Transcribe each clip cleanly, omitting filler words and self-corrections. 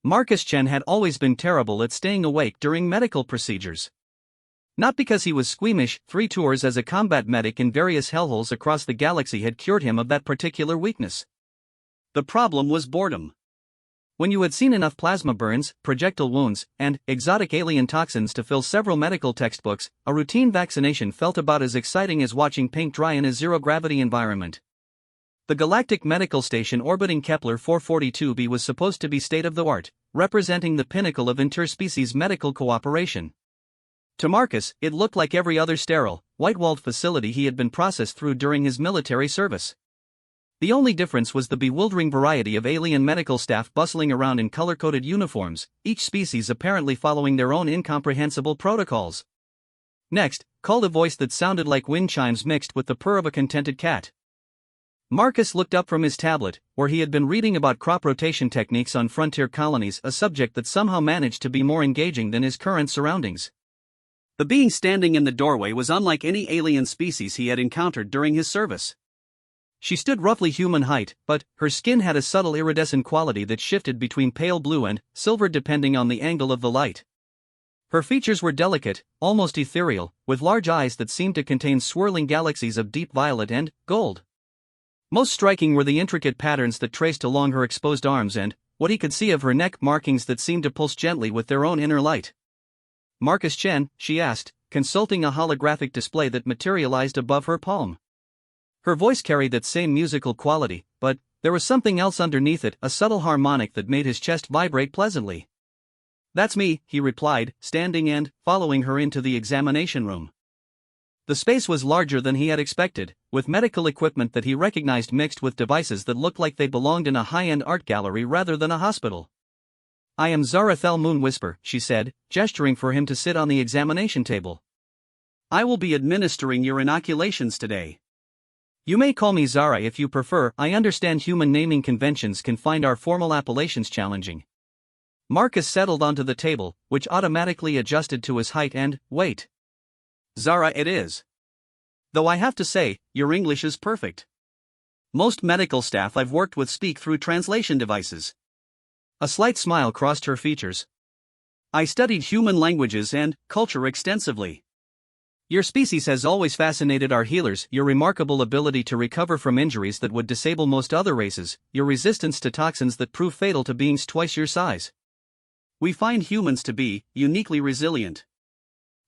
Marcus Chen had always been terrible at staying awake during medical procedures. Not because he was squeamish, 3 tours as a combat medic in various hellholes across the galaxy had cured him of that particular weakness. The problem was boredom. When you had seen enough plasma burns, projectile wounds, and exotic alien toxins to fill several medical textbooks, a routine vaccination felt about as exciting as watching paint dry in a zero-gravity environment. The Galactic Medical Station orbiting Kepler 442b was supposed to be state-of-the-art, representing the pinnacle of interspecies medical cooperation. To Marcus, it looked like every other sterile, white-walled facility he had been processed through during his military service. The only difference was the bewildering variety of alien medical staff bustling around in color-coded uniforms, each species apparently following their own incomprehensible protocols. Next, called a voice that sounded like wind chimes mixed with the purr of a contented cat. Marcus looked up from his tablet, where he had been reading about crop rotation techniques on frontier colonies, a subject that somehow managed to be more engaging than his current surroundings. The being standing in the doorway was unlike any alien species he had encountered during his service. She stood roughly human height, but her skin had a subtle iridescent quality that shifted between pale blue and silver depending on the angle of the light. Her features were delicate, almost ethereal, with large eyes that seemed to contain swirling galaxies of deep violet and gold. Most striking were the intricate patterns that traced along her exposed arms and what he could see of her neck markings that seemed to pulse gently with their own inner light. "Marcus Chen?" she asked, consulting a holographic display that materialized above her palm. Her voice carried that same musical quality, but there was something else underneath it, a subtle harmonic that made his chest vibrate pleasantly. "That's me," he replied, standing and following her into the examination room. The space was larger than he had expected, with medical equipment that he recognized mixed with devices that looked like they belonged in a high-end art gallery rather than a hospital. "I am Zara Thel Moonwhisper," she said, gesturing for him to sit on the examination table. "I will be administering your inoculations today. You may call me Zara if you prefer. I understand human naming conventions can find our formal appellations challenging." Marcus settled onto the table, which automatically adjusted to his height and weight. "Zara it is. Though I have to say, your English is perfect. Most medical staff I've worked with speak through translation devices." A slight smile crossed her features. "I studied human languages and culture extensively. Your species has always fascinated our healers, your remarkable ability to recover from injuries that would disable most other races, your resistance to toxins that prove fatal to beings twice your size. We find humans to be uniquely resilient."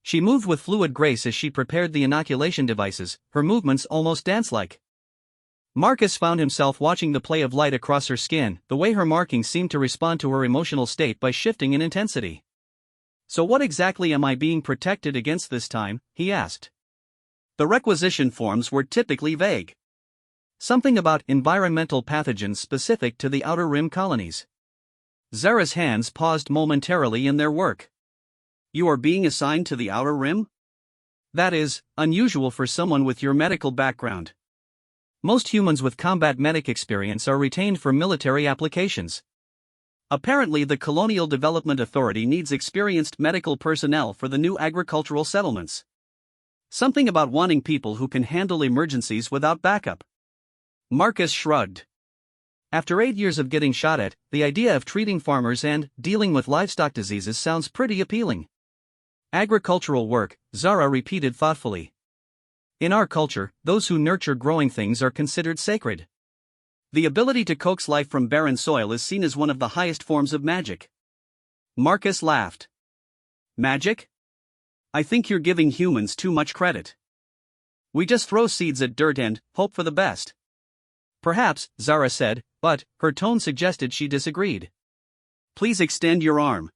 She moved with fluid grace as she prepared the inoculation devices, her movements almost dance-like. Marcus found himself watching the play of light across her skin, the way her markings seemed to respond to her emotional state by shifting in intensity. "So what exactly am I being protected against this time?" he asked. The requisition forms were typically vague. Something about environmental pathogens specific to the Outer Rim colonies. Zara's hands paused momentarily in their work. "You are being assigned to the Outer Rim? That is unusual for someone with your medical background. Most humans with combat medic experience are retained for military applications. Apparently, the Colonial Development Authority needs experienced medical personnel for the new agricultural settlements. Something about wanting people who can handle emergencies without backup." Marcus shrugged. After 8 years of getting shot at, the idea of treating farmers and dealing with livestock diseases sounds pretty appealing. "Agricultural work," Zara repeated thoughtfully. "In our culture, those who nurture growing things are considered sacred. The ability to coax life from barren soil is seen as one of the highest forms of magic." Marcus laughed. "Magic? I think you're giving humans too much credit. We just throw seeds at dirt and hope for the best." "Perhaps," Zara said, but her tone suggested she disagreed. "Please extend your arm.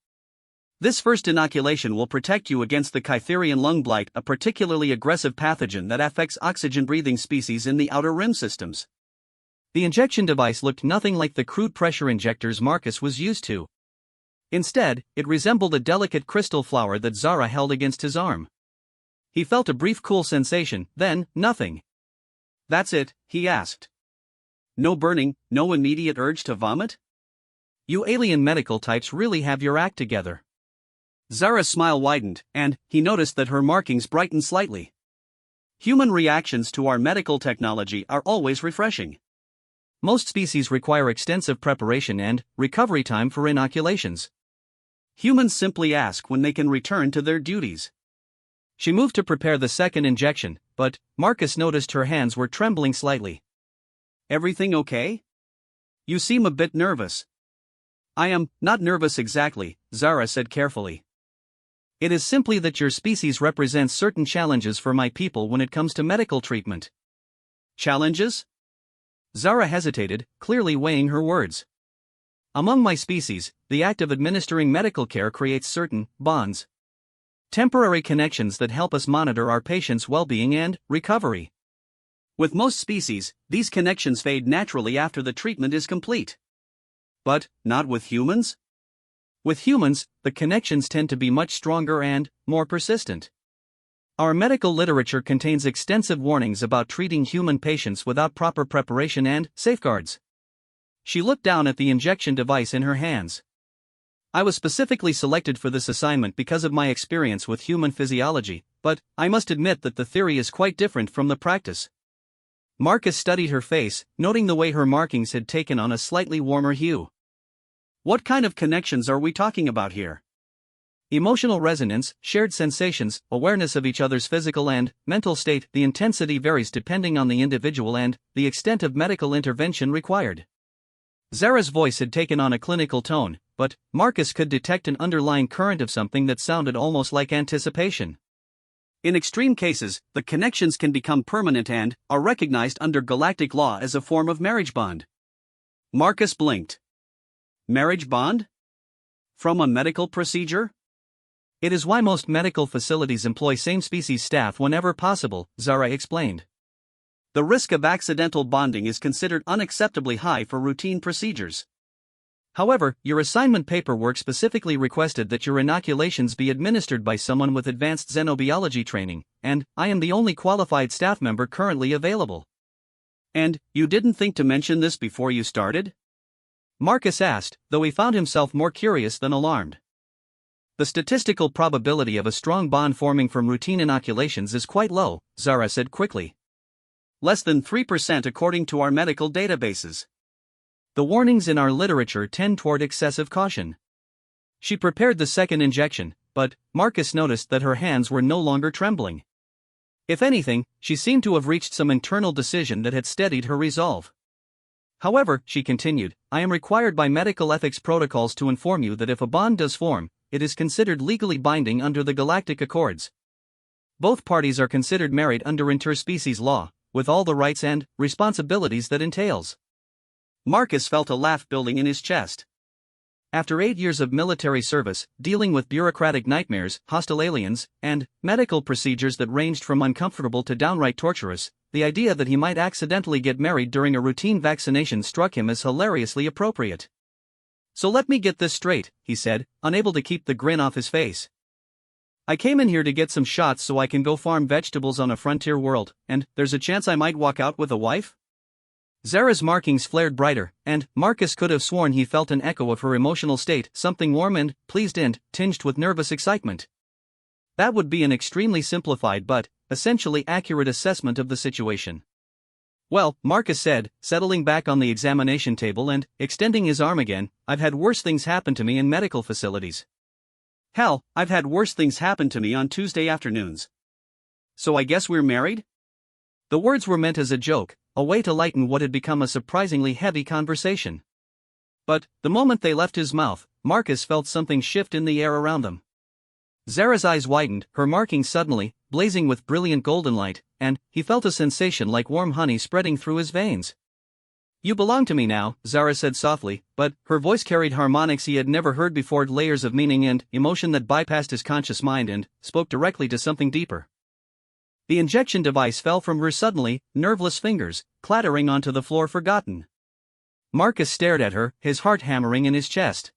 This first inoculation will protect you against the Kytherian lung blight, a particularly aggressive pathogen that affects oxygen-breathing species in the Outer Rim systems." The injection device looked nothing like the crude pressure injectors Marcus was used to. Instead, it resembled a delicate crystal flower that Zara held against his arm. He felt a brief cool sensation, then nothing. "That's it?" he asked. "No burning, no immediate urge to vomit? You alien medical types really have your act together." Zara's smile widened, and he noticed that her markings brightened slightly. "Human reactions to our medical technology are always refreshing. most species require extensive preparation and recovery time for inoculations. Humans simply ask when they can return to their duties. She moved to prepare the second injection, but Marcus noticed her hands were trembling slightly. Everything okay? You seem a bit nervous. I am not nervous exactly, Zara said carefully. It is simply that your species represents certain challenges for my people when it comes to medical treatment. Challenges? Zara hesitated, clearly weighing her words. Among my species, the act of administering medical care creates certain bonds. Temporary connections that help us monitor our patients' well-being and recovery. With most species, these connections fade naturally after the treatment is complete. But not with humans? With humans, the connections tend to be much stronger and more persistent. Our medical literature contains extensive warnings about treating human patients without proper preparation and safeguards. She looked down at the injection device in her hands. I was specifically selected for this assignment because of my experience with human physiology, but I must admit that the theory is quite different from the practice. Marcus studied her face, noting the way her markings had taken on a slightly warmer hue. What kind of connections are we talking about here? Emotional resonance, shared sensations, awareness of each other's physical and mental state. The intensity varies depending on the individual and the extent of medical intervention required. Zara's voice had taken on a clinical tone, but Marcus could detect an underlying current of something that sounded almost like anticipation. In extreme cases, the connections can become permanent and are recognized under galactic law as a form of marriage bond. Marcus blinked. Marriage bond? From a medical procedure? It is why most medical facilities employ same-species staff whenever possible, Zara explained. The risk of accidental bonding is considered unacceptably high for routine procedures. However, your assignment paperwork specifically requested that your inoculations be administered by someone with advanced xenobiology training, and I am the only qualified staff member currently available. And you didn't think to mention this before you started? Marcus asked, though he found himself more curious than alarmed. The statistical probability of a strong bond forming from routine inoculations is quite low, Zara said quickly. Less than 3% according to our medical databases. The warnings in our literature tend toward excessive caution. She prepared the second injection, but Marcus noticed that her hands were no longer trembling. If anything, she seemed to have reached some internal decision that had steadied her resolve. However, she continued, I am required by medical ethics protocols to inform you that if a bond does form, it is considered legally binding under the Galactic Accords. Both parties are considered married under interspecies law, with all the rights and responsibilities that entails. Marcus felt a laugh building in his chest. After 8 years of military service, dealing with bureaucratic nightmares, hostile aliens, and medical procedures that ranged from uncomfortable to downright torturous, the idea that he might accidentally get married during a routine vaccination struck him as hilariously appropriate. So let me get this straight, he said, unable to keep the grin off his face. I came in here to get some shots so I can go farm vegetables on a frontier world, and there's a chance I might walk out with a wife? Zara's markings flared brighter, and Marcus could have sworn he felt an echo of her emotional state, something warm and pleased and tinged with nervous excitement. That would be an extremely simplified but essentially accurate assessment of the situation. Well, Marcus said, settling back on the examination table and extending his arm again, I've had worse things happen to me in medical facilities. Hell, I've had worse things happen to me on Tuesday afternoons. So I guess we're married? The words were meant as a joke, a way to lighten what had become a surprisingly heavy conversation. But, the moment they left his mouth, Marcus felt something shift in the air around them. Zara's eyes widened, her markings suddenly blazing with brilliant golden light, and he felt a sensation like warm honey spreading through his veins. You belong to me now, Zara said softly, but her voice carried harmonics he had never heard before, layers of meaning and emotion that bypassed his conscious mind and spoke directly to something deeper. The injection device fell from her suddenly nerveless fingers, clattering onto the floor forgotten. Marcus stared at her, his heart hammering in his chest.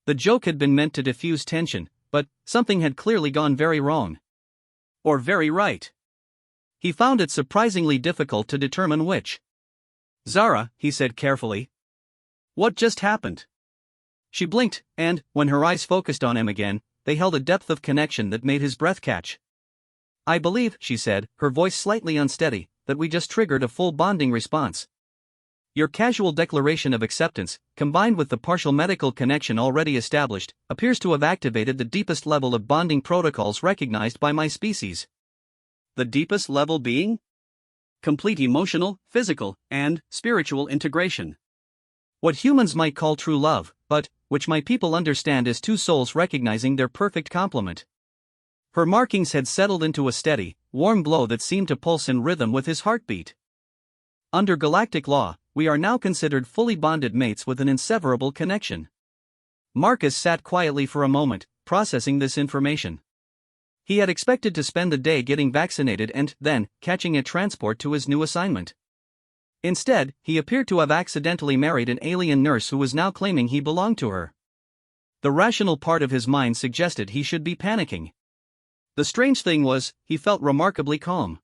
The joke had been meant to diffuse tension, but something had clearly gone very wrong. Or very right. He found it surprisingly difficult to determine which. Zara, he said carefully. What just happened? She blinked, and, when her eyes focused on him again, they held a depth of connection that made his breath catch. I believe, she said, her voice slightly unsteady, that we just triggered a full bonding response. Your casual declaration of acceptance, combined with the partial medical connection already established, appears to have activated the deepest level of bonding protocols recognized by my species. The deepest level being? Complete emotional, physical, and spiritual integration. What humans might call true love, but which my people understand as two souls recognizing their perfect complement. Her markings had settled into a steady, warm glow that seemed to pulse in rhythm with his heartbeat. Under galactic law, we are now considered fully bonded mates with an inseparable connection. Marcus sat quietly for a moment, processing this information. He had expected to spend the day getting vaccinated and then catching a transport to his new assignment. Instead, he appeared to have accidentally married an alien nurse who was now claiming he belonged to her. The rational part of his mind suggested he should be panicking. The strange thing was, he felt remarkably calm.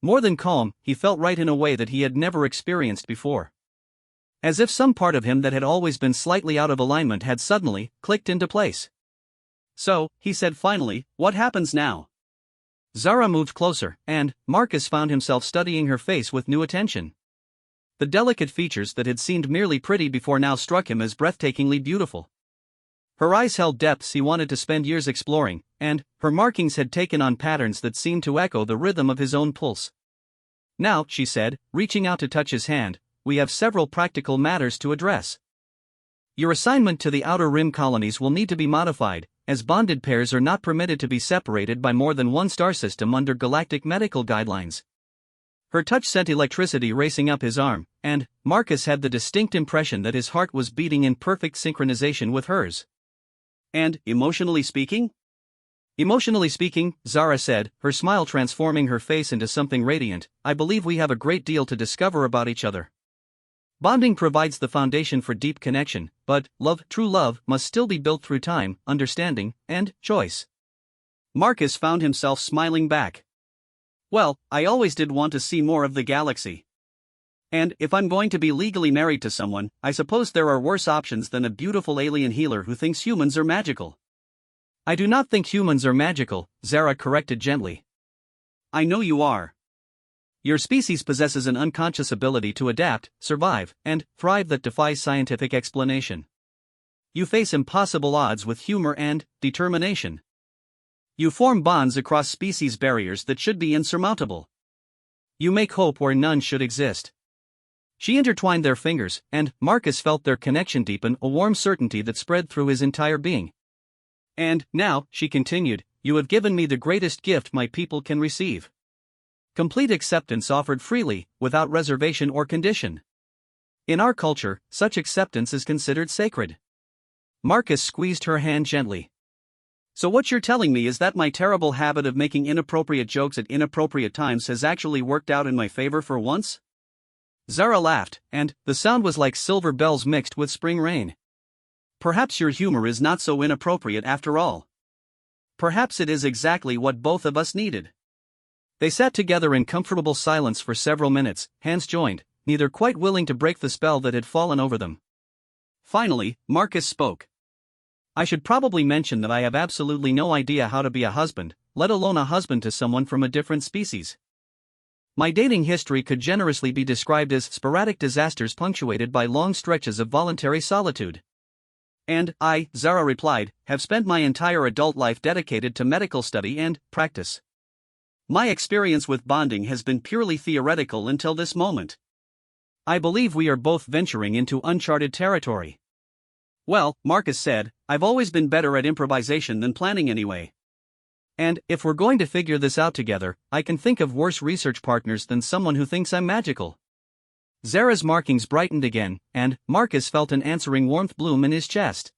More than calm, he felt right in a way that he had never experienced before. As if some part of him that had always been slightly out of alignment had suddenly clicked into place. So, he said finally, what happens now? Zara moved closer, and Marcus found himself studying her face with new attention. The delicate features that had seemed merely pretty before now struck him as breathtakingly beautiful. Her eyes held depths he wanted to spend years exploring, and her markings had taken on patterns that seemed to echo the rhythm of his own pulse. Now, she said, reaching out to touch his hand, we have several practical matters to address. Your assignment to the Outer Rim colonies will need to be modified, as bonded pairs are not permitted to be separated by more than one star system under galactic medical guidelines. Her touch sent electricity racing up his arm, and Marcus had the distinct impression that his heart was beating in perfect synchronization with hers. And, emotionally speaking? Emotionally speaking, Zara said, her smile transforming her face into something radiant, I believe we have a great deal to discover about each other. Bonding provides the foundation for deep connection, but love, true love, must still be built through time, understanding, and choice. Marcus found himself smiling back. Well, I always did want to see more of the galaxy. And if I'm going to be legally married to someone, I suppose there are worse options than a beautiful alien healer who thinks humans are magical. I do not think humans are magical, Zara corrected gently. I know you are. Your species possesses an unconscious ability to adapt, survive, and thrive that defies scientific explanation. You face impossible odds with humor and determination. You form bonds across species barriers that should be insurmountable. You make hope where none should exist. She intertwined their fingers, and Marcus felt their connection deepen, a warm certainty that spread through his entire being. And now, she continued, you have given me the greatest gift my people can receive. Complete acceptance offered freely, without reservation or condition. In our culture, such acceptance is considered sacred. Marcus squeezed her hand gently. So what you're telling me is that my terrible habit of making inappropriate jokes at inappropriate times has actually worked out in my favor for once? Zara laughed, and the sound was like silver bells mixed with spring rain. Perhaps your humor is not so inappropriate after all. Perhaps it is exactly what both of us needed. They sat together in comfortable silence for several minutes, hands joined, neither quite willing to break the spell that had fallen over them. Finally, Marcus spoke. I should probably mention that I have absolutely no idea how to be a husband, let alone a husband to someone from a different species. My dating history could generously be described as sporadic disasters punctuated by long stretches of voluntary solitude. And I, Zara replied, have spent my entire adult life dedicated to medical study and practice. My experience with bonding has been purely theoretical until this moment. I believe we are both venturing into uncharted territory. Well, Marcus said, I've always been better at improvisation than planning anyway. And if we're going to figure this out together, I can think of worse research partners than someone who thinks I'm magical. Zara's markings brightened again, and Marcus felt an answering warmth bloom in his chest.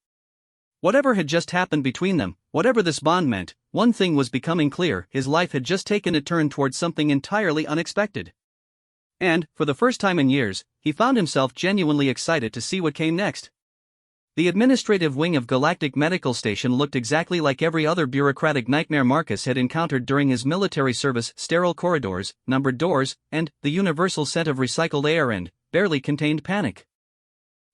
Whatever had just happened between them, whatever this bond meant, one thing was becoming clear: his life had just taken a turn towards something entirely unexpected. And, for the first time in years, he found himself genuinely excited to see what came next. The administrative wing of Galactic Medical Station looked exactly like every other bureaucratic nightmare Marcus had encountered during his military service: sterile corridors, numbered doors, and the universal scent of recycled air and barely contained panic.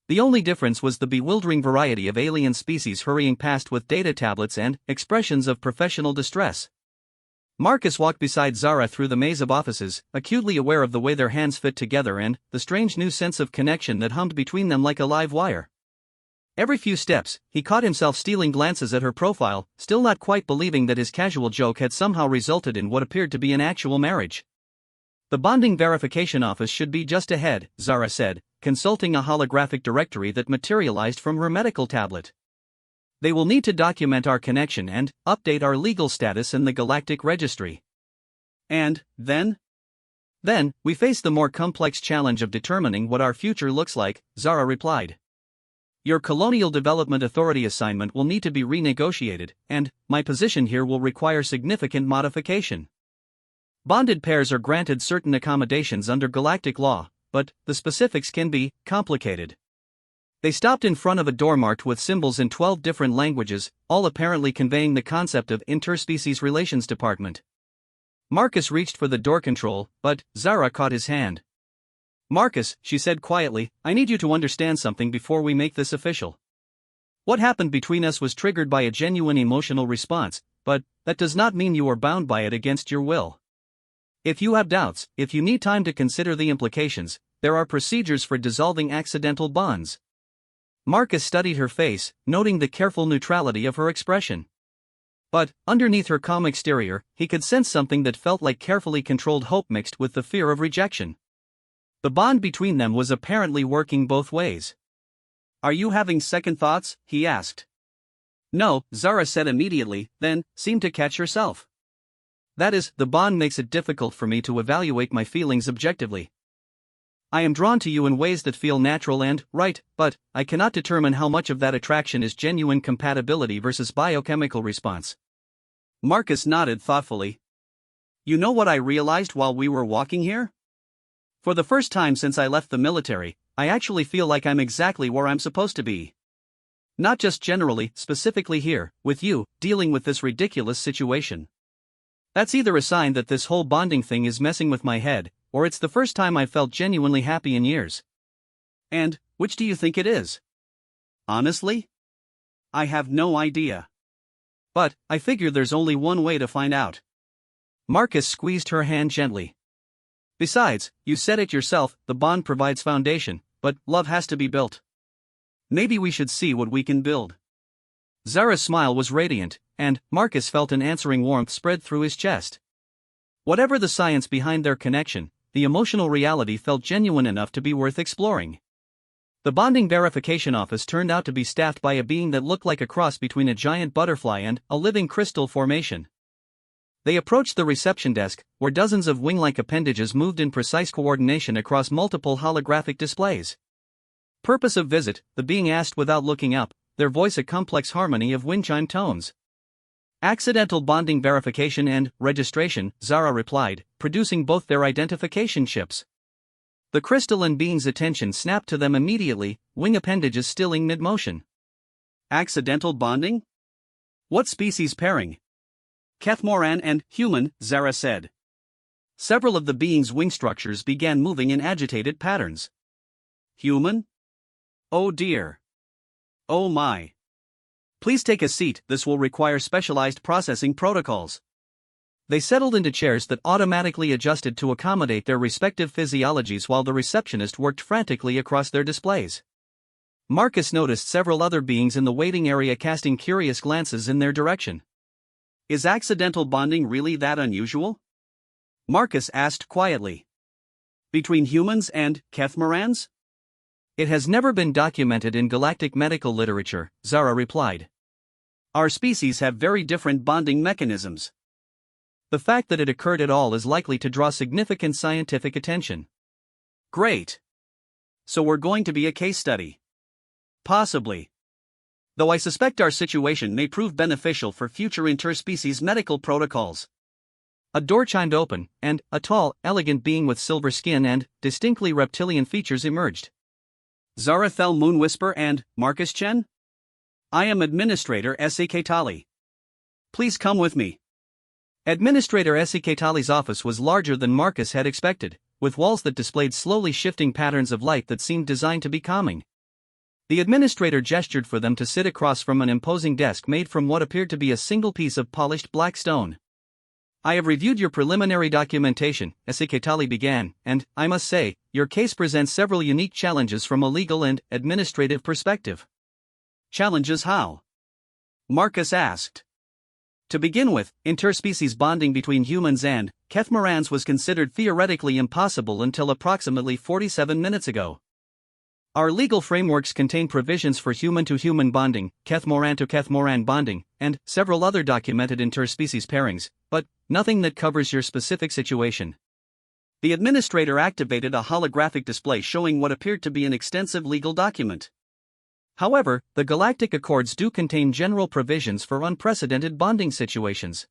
The only difference was the bewildering variety of alien species hurrying past with data tablets and expressions of professional distress. Marcus walked beside Zara through the maze of offices, acutely aware of the way their hands fit together and the strange new sense of connection that hummed between them like a live wire. Every few steps, he caught himself stealing glances at her profile, still not quite believing that his casual joke had somehow resulted in what appeared to be an actual marriage. The bonding verification office should be just ahead, Zara said, consulting a holographic directory that materialized from her medical tablet. They will need to document our connection and update our legal status in the Galactic Registry. And then? Then, we face the more complex challenge of determining what our future looks like, Zara replied. Your Colonial Development Authority assignment will need to be renegotiated, and my position here will require significant modification. Bonded pairs are granted certain accommodations under galactic law, but the specifics can be complicated. They stopped in front of a door marked with symbols in 12 different languages, all apparently conveying the concept of Interspecies Relations Department. Marcus reached for the door control, but Zara caught his hand. Marcus, she said quietly, I need you to understand something before we make this official. What happened between us was triggered by a genuine emotional response, but that does not mean you are bound by it against your will. If you have doubts, if you need time to consider the implications, there are procedures for dissolving accidental bonds. Marcus studied her face, noting the careful neutrality of her expression. But, underneath her calm exterior, he could sense something that felt like carefully controlled hope mixed with the fear of rejection. The bond between them was apparently working both ways. Are you having second thoughts? He asked. No, Zara said immediately, then seemed to catch herself. That is, the bond makes it difficult for me to evaluate my feelings objectively. I am drawn to you in ways that feel natural and right, but I cannot determine how much of that attraction is genuine compatibility versus biochemical response. Marcus nodded thoughtfully. You know what I realized while we were walking here? For the first time since I left the military, I actually feel like I'm exactly where I'm supposed to be. Not just generally, specifically here, with you, dealing with this ridiculous situation. That's either a sign that this whole bonding thing is messing with my head, or it's the first time I've felt genuinely happy in years. And, which do you think it is? Honestly? I have no idea. But, I figure there's only one way to find out. Marcus squeezed her hand gently. Besides, you said it yourself, the bond provides foundation, but love has to be built. Maybe we should see what we can build. Zara's smile was radiant, and Marcus felt an answering warmth spread through his chest. Whatever the science behind their connection, the emotional reality felt genuine enough to be worth exploring. The bonding verification office turned out to be staffed by a being that looked like a cross between a giant butterfly and a living crystal formation. They approached the reception desk, where dozens of wing-like appendages moved in precise coordination across multiple holographic displays. Purpose of visit, the being asked without looking up, their voice a complex harmony of wind chime tones. Accidental bonding verification and registration, Zara replied, producing both their identification chips. The crystalline being's attention snapped to them immediately, wing appendages stilling mid-motion. Accidental bonding? What species pairing? Kethmoran and human, Zara said. Several of the being's wing structures began moving in agitated patterns. Human? Oh dear. Oh my. Please take a seat, this will require specialized processing protocols. They settled into chairs that automatically adjusted to accommodate their respective physiologies while the receptionist worked frantically across their displays. Marcus noticed several other beings in the waiting area casting curious glances in their direction. Is accidental bonding really that unusual? Marcus asked quietly. Between humans and Kethmorans? It has never been documented in galactic medical literature, Zara replied. Our species have very different bonding mechanisms. The fact that it occurred at all is likely to draw significant scientific attention. Great. So we're going to be a case study. Possibly. Though I suspect our situation may prove beneficial for future interspecies medical protocols. A door chimed open, and a tall, elegant being with silver skin and distinctly reptilian features emerged. Zara Thel Moonwhisper and Marcus Chen? I am Administrator S.E.K. Tali. Please come with me. Administrator S.E.K. Tali's office was larger than Marcus had expected, with walls that displayed slowly shifting patterns of light that seemed designed to be calming. The administrator gestured for them to sit across from an imposing desk made from what appeared to be a single piece of polished black stone. I have reviewed your preliminary documentation, Esiketali began, and, I must say, your case presents several unique challenges from a legal and administrative perspective. Challenges how? Marcus asked. To begin with, interspecies bonding between humans and Kethmorans was considered theoretically impossible until approximately 47 minutes ago. Our legal frameworks contain provisions for human-to-human bonding, Kethmoran-to-Kethmoran bonding, and several other documented interspecies pairings, but nothing that covers your specific situation. The administrator activated a holographic display showing what appeared to be an extensive legal document. However, the Galactic Accords do contain general provisions for unprecedented bonding situations.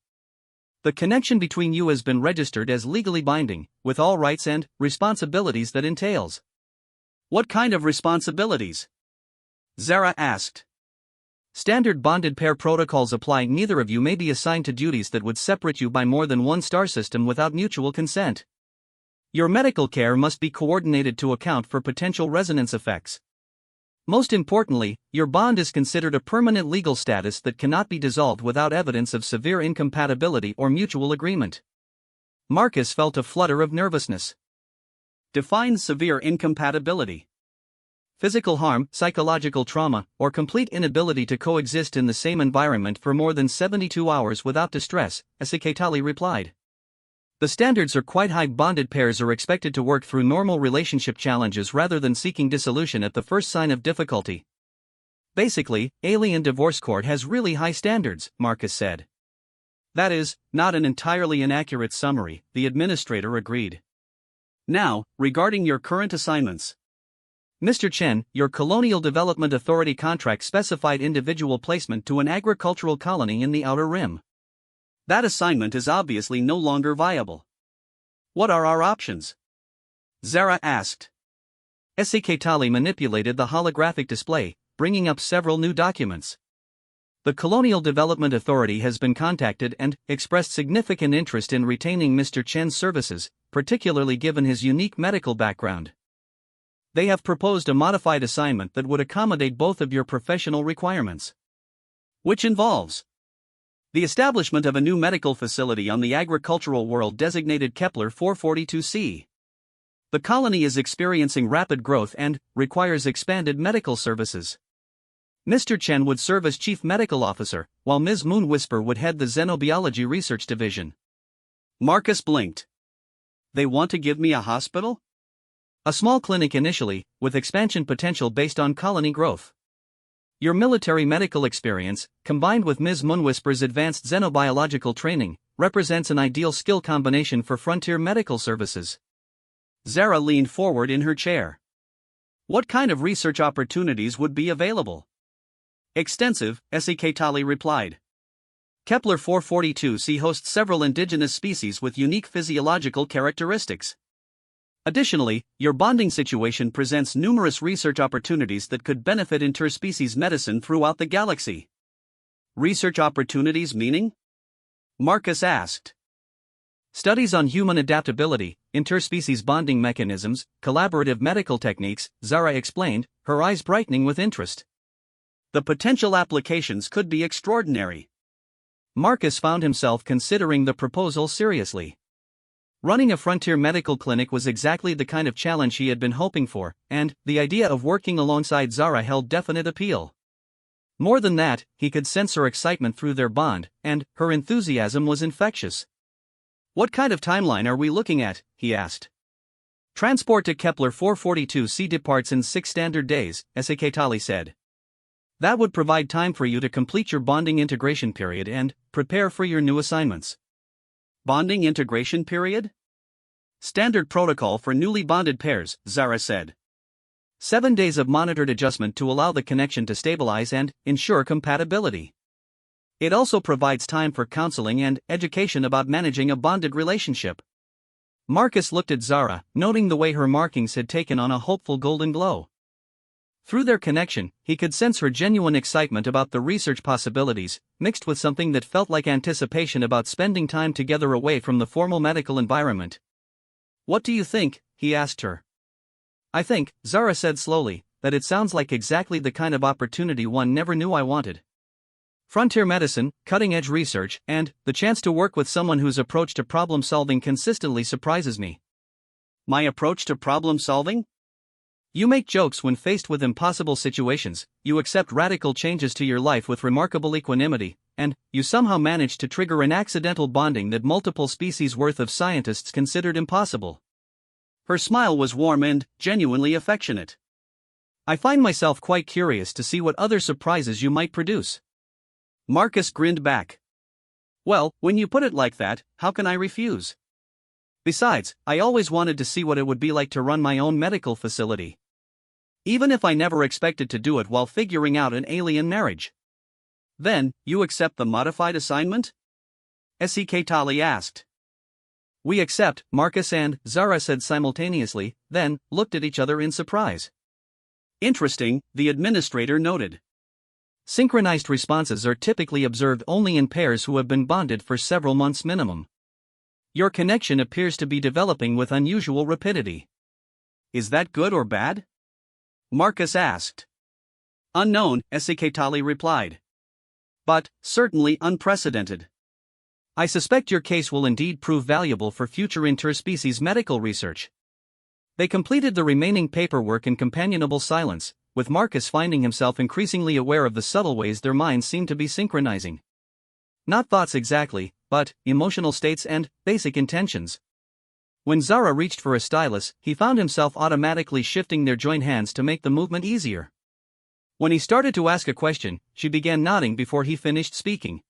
The connection between you has been registered as legally binding, with all rights and responsibilities that entails. What kind of responsibilities? Zara asked. Standard bonded pair protocols apply. Neither of you may be assigned to duties that would separate you by more than one star system without mutual consent. Your medical care must be coordinated to account for potential resonance effects. Most importantly, your bond is considered a permanent legal status that cannot be dissolved without evidence of severe incompatibility or mutual agreement. Marcus felt a flutter of nervousness. Define severe incompatibility. Physical harm, psychological trauma, or complete inability to coexist in the same environment for more than 72 hours without distress, Esiketali replied. The standards are quite high. Bonded pairs are expected to work through normal relationship challenges rather than seeking dissolution at the first sign of difficulty. Basically, Alien Divorce Court has really high standards, Marcus said. That is, not an entirely inaccurate summary, the administrator agreed. Now, regarding your current assignments. Mr. Chen, your Colonial Development Authority contract specified individual placement to an agricultural colony in the Outer Rim. That assignment is obviously no longer viable. What are our options? Zara asked. Esiketali manipulated the holographic display, bringing up several new documents. The Colonial Development Authority has been contacted and expressed significant interest in retaining Mr. Chen's services, particularly given his unique medical background. They have proposed a modified assignment that would accommodate both of your professional requirements. Which involves the establishment of a new medical facility on the agricultural world designated Kepler 442c. The colony is experiencing rapid growth and requires expanded medical services. Mr. Chen would serve as Chief Medical Officer, while Ms. Moonwhisper would head the Xenobiology Research Division. Marcus blinked. They want to give me a hospital? A small clinic initially, with expansion potential based on colony growth. Your military medical experience, combined with Ms. Moonwhisper's advanced xenobiological training, represents an ideal skill combination for frontier medical services. Zara leaned forward in her chair. What kind of research opportunities would be available? Extensive, Esiketali replied. Kepler 442c hosts several indigenous species with unique physiological characteristics. Additionally, your bonding situation presents numerous research opportunities that could benefit interspecies medicine throughout the galaxy. Research opportunities meaning? Marcus asked. Studies on human adaptability, interspecies bonding mechanisms, collaborative medical techniques, Zara explained, her eyes brightening with interest. The potential applications could be extraordinary. Marcus found himself considering the proposal seriously. Running a frontier medical clinic was exactly the kind of challenge he had been hoping for, and the idea of working alongside Zara held definite appeal. More than that, he could sense her excitement through their bond, and her enthusiasm was infectious. What kind of timeline are we looking at? He asked. Transport to Kepler 442c departs in 6 standard days, Esiketali said. That would provide time for you to complete your bonding integration period and prepare for your new assignments. Bonding integration period? Standard protocol for newly bonded pairs, Zara said. 7 days of monitored adjustment to allow the connection to stabilize and ensure compatibility. It also provides time for counseling and education about managing a bonded relationship. Marcus looked at Zara, noting the way her markings had taken on a hopeful golden glow. Through their connection, he could sense her genuine excitement about the research possibilities, mixed with something that felt like anticipation about spending time together away from the formal medical environment. What do you think? He asked her. I think, Zara said slowly, that it sounds like exactly the kind of opportunity one never knew I wanted. Frontier medicine, cutting-edge research, and the chance to work with someone whose approach to problem-solving consistently surprises me. My approach to problem solving? You make jokes when faced with impossible situations, you accept radical changes to your life with remarkable equanimity, and you somehow manage to trigger an accidental bonding that multiple species worth of scientists considered impossible. Her smile was warm and genuinely affectionate. I find myself quite curious to see what other surprises you might produce. Marcus grinned back. Well, when you put it like that, how can I refuse? Besides, I always wanted to see what it would be like to run my own medical facility. Even if I never expected to do it while figuring out an alien marriage. Then, you accept the modified assignment? Sekatali asked. We accept, Marcus and Zara said simultaneously, then looked at each other in surprise. Interesting, the administrator noted. Synchronized responses are typically observed only in pairs who have been bonded for several months minimum. Your connection appears to be developing with unusual rapidity. Is that good or bad? Marcus asked. Unknown, Sekatali replied. But, certainly unprecedented. I suspect your case will indeed prove valuable for future interspecies medical research. They completed the remaining paperwork in companionable silence, with Marcus finding himself increasingly aware of the subtle ways their minds seemed to be synchronizing. Not thoughts exactly, but emotional states and basic intentions. When Zara reached for a stylus, he found himself automatically shifting their joint hands to make the movement easier. When he started to ask a question, she began nodding before he finished speaking.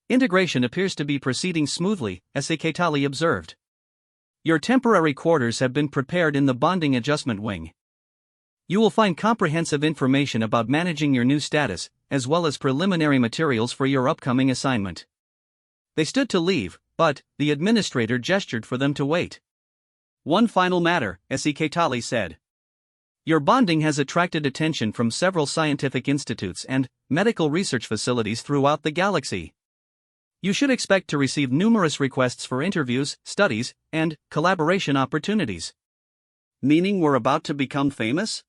Integration appears to be proceeding smoothly, Sekatali observed. Your temporary quarters have been prepared in the bonding adjustment wing. You will find comprehensive information about managing your new status, as well as preliminary materials for your upcoming assignment. They stood to leave, but the administrator gestured for them to wait. One final matter, Sekatali said. Your bonding has attracted attention from several scientific institutes and medical research facilities throughout the galaxy. You should expect to receive numerous requests for interviews, studies, and collaboration opportunities. Meaning we're about to become famous?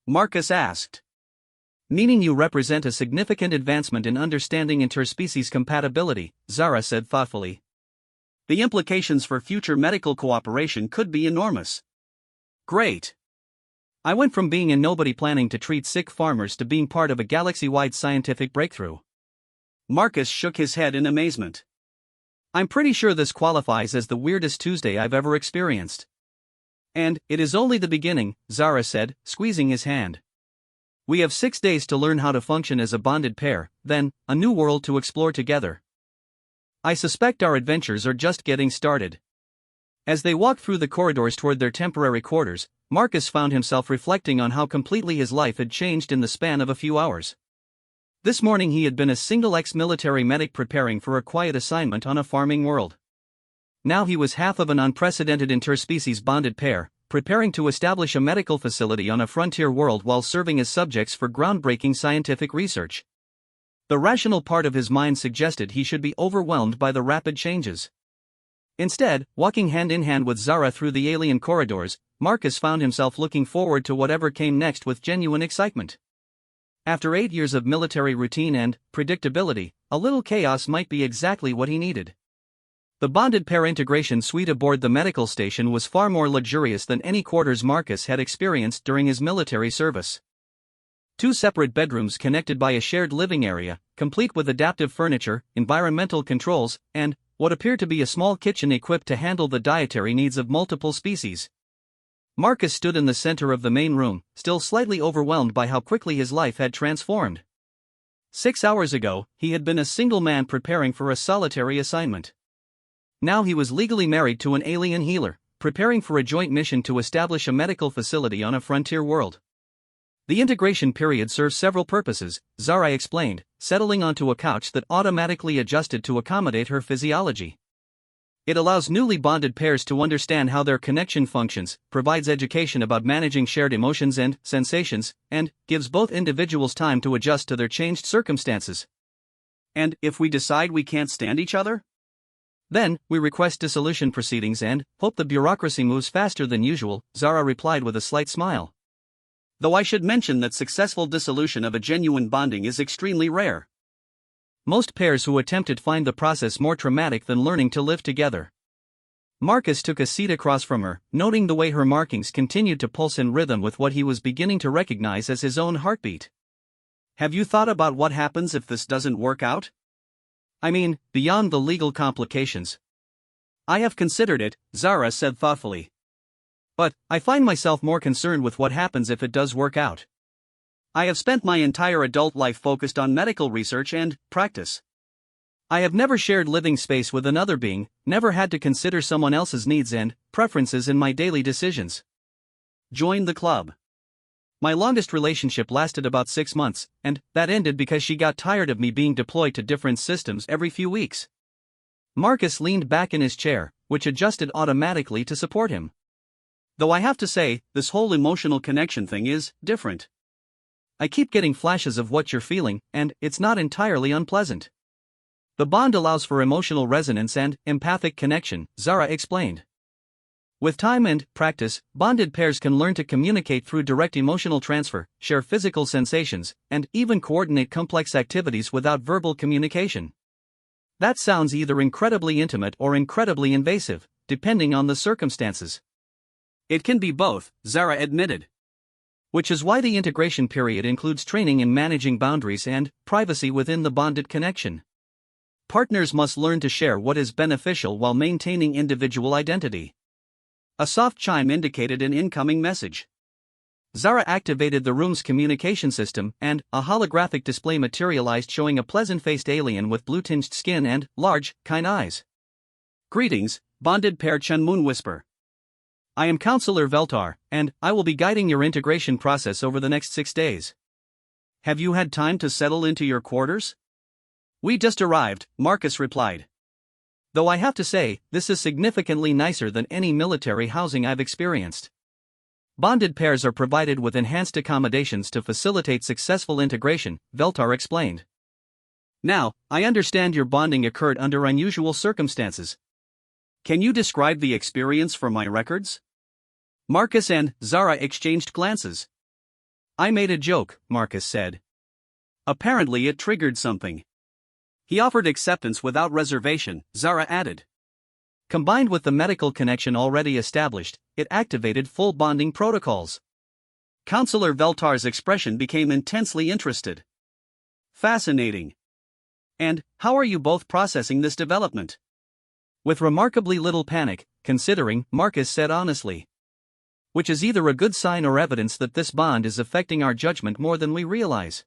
Marcus asked. Meaning you represent a significant advancement in understanding interspecies compatibility, Zara said thoughtfully. The implications for future medical cooperation could be enormous. Great. I went from being a nobody planning to treat sick farmers to being part of a galaxy-wide scientific breakthrough. Marcus shook his head in amazement. I'm pretty sure this qualifies as the weirdest Tuesday I've ever experienced. And it is only the beginning, Zara said, squeezing his hand. We have 6 days to learn how to function as a bonded pair, then, a new world to explore together. I suspect our adventures are just getting started. As they walked through the corridors toward their temporary quarters, Marcus found himself reflecting on how completely his life had changed in the span of a few hours. This morning he had been a single ex-military medic preparing for a quiet assignment on a farming world. Now he was half of an unprecedented interspecies bonded pair, preparing to establish a medical facility on a frontier world while serving as subjects for groundbreaking scientific research. The rational part of his mind suggested he should be overwhelmed by the rapid changes. Instead, walking hand in hand with Zara through the alien corridors, Marcus found himself looking forward to whatever came next with genuine excitement. After 8 years of military routine and predictability, a little chaos might be exactly what he needed. The bonded pair integration suite aboard the medical station was far more luxurious than any quarters Marcus had experienced during his military service. 2 separate bedrooms connected by a shared living area, complete with adaptive furniture, environmental controls, and what appeared to be a small kitchen equipped to handle the dietary needs of multiple species. Marcus stood in the center of the main room, still slightly overwhelmed by how quickly his life had transformed. 6 hours ago, he had been a single man preparing for a solitary assignment. Now he was legally married to an alien healer, preparing for a joint mission to establish a medical facility on a frontier world. The integration period serves several purposes, Zara explained, settling onto a couch that automatically adjusted to accommodate her physiology. It allows newly bonded pairs to understand how their connection functions, provides education about managing shared emotions and sensations, and gives both individuals time to adjust to their changed circumstances. And if we decide we can't stand each other? Then, we request dissolution proceedings and hope the bureaucracy moves faster than usual, Zara replied with a slight smile. Though I should mention that successful dissolution of a genuine bonding is extremely rare. Most pairs who attempt it find the process more traumatic than learning to live together. Marcus took a seat across from her, noting the way her markings continued to pulse in rhythm with what he was beginning to recognize as his own heartbeat. Have you thought about what happens if this doesn't work out? I mean, beyond the legal complications. I have considered it, Zara said thoughtfully. But I find myself more concerned with what happens if it does work out. I have spent my entire adult life focused on medical research and practice. I have never shared living space with another being, never had to consider someone else's needs and preferences in my daily decisions. Join the club. My longest relationship lasted about 6 months, and that ended because she got tired of me being deployed to different systems every few weeks. Marcus leaned back in his chair, which adjusted automatically to support him. Though I have to say, this whole emotional connection thing is different. I keep getting flashes of what you're feeling, and it's not entirely unpleasant. The bond allows for emotional resonance and empathic connection, Zara explained. With time and practice, bonded pairs can learn to communicate through direct emotional transfer, share physical sensations, and even coordinate complex activities without verbal communication. That sounds either incredibly intimate or incredibly invasive, depending on the circumstances. It can be both, Zara admitted. Which is why the integration period includes training in managing boundaries and privacy within the bonded connection. Partners must learn to share what is beneficial while maintaining individual identity. A soft chime indicated an incoming message. Zara activated the room's communication system, and a holographic display materialized showing a pleasant-faced alien with blue-tinged skin and large, kind eyes. Greetings, bonded pair Chunmoon whisper. I am Counselor Veltar, and I will be guiding your integration process over the next 6 days. Have you had time to settle into your quarters? We just arrived, Marcus replied. Though I have to say, this is significantly nicer than any military housing I've experienced. Bonded pairs are provided with enhanced accommodations to facilitate successful integration, Veltar explained. Now, I understand your bonding occurred under unusual circumstances. Can you describe the experience for my records? Marcus and Zara exchanged glances. I made a joke, Marcus said. Apparently it triggered something. He offered acceptance without reservation, Zara added. Combined with the medical connection already established, it activated full bonding protocols. Counselor Veltar's expression became intensely interested. Fascinating. And how are you both processing this development? With remarkably little panic, considering, Marcus said honestly. Which is either a good sign or evidence that this bond is affecting our judgment more than we realize.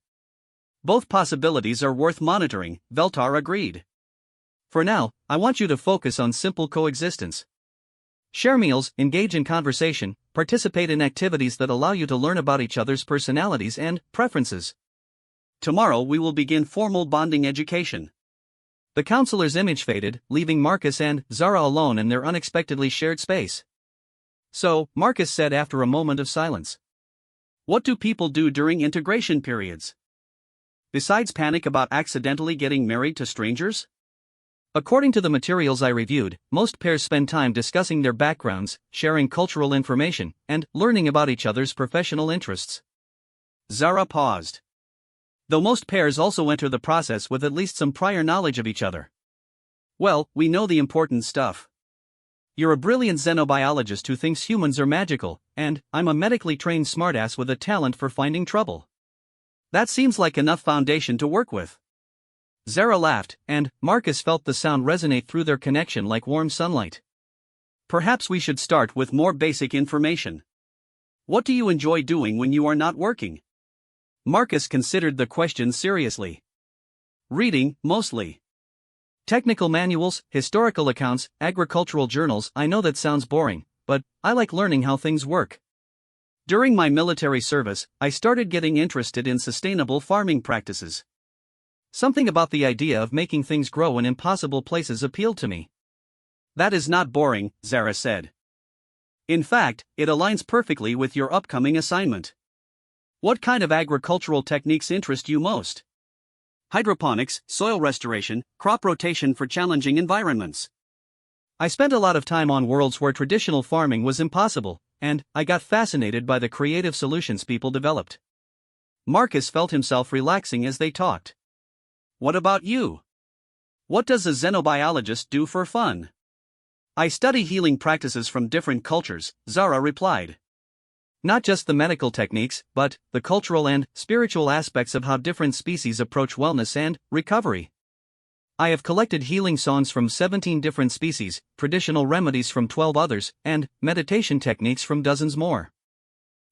Both possibilities are worth monitoring, Veltar agreed. For now, I want you to focus on simple coexistence. Share meals, engage in conversation, participate in activities that allow you to learn about each other's personalities and preferences. Tomorrow we will begin formal bonding education. The counselor's image faded, leaving Marcus and Zara alone in their unexpectedly shared space. So, Marcus said after a moment of silence. What do people do during integration periods? Besides panic about accidentally getting married to strangers? According to the materials I reviewed, most pairs spend time discussing their backgrounds, sharing cultural information, and learning about each other's professional interests. Zara paused. Though most pairs also enter the process with at least some prior knowledge of each other. Well, we know the important stuff. You're a brilliant xenobiologist who thinks humans are magical, and I'm a medically trained smartass with a talent for finding trouble. That seems like enough foundation to work with. Zara laughed, and Marcus felt the sound resonate through their connection like warm sunlight. Perhaps we should start with more basic information. What do you enjoy doing when you are not working? Marcus considered the question seriously. Reading, mostly. Technical manuals, historical accounts, agricultural journals. I know that sounds boring, but I like learning how things work. During my military service, I started getting interested in sustainable farming practices. Something about the idea of making things grow in impossible places appealed to me. That is not boring, Zara said. In fact, it aligns perfectly with your upcoming assignment. What kind of agricultural techniques interest you most? Hydroponics, soil restoration, crop rotation for challenging environments. I spent a lot of time on worlds where traditional farming was impossible, and I got fascinated by the creative solutions people developed. Marcus felt himself relaxing as they talked. What about you? What does a xenobiologist do for fun? I study healing practices from different cultures, Zara replied. Not just the medical techniques, but the cultural and spiritual aspects of how different species approach wellness and recovery. I have collected healing songs from 17 different species, traditional remedies from 12 others, and meditation techniques from dozens more.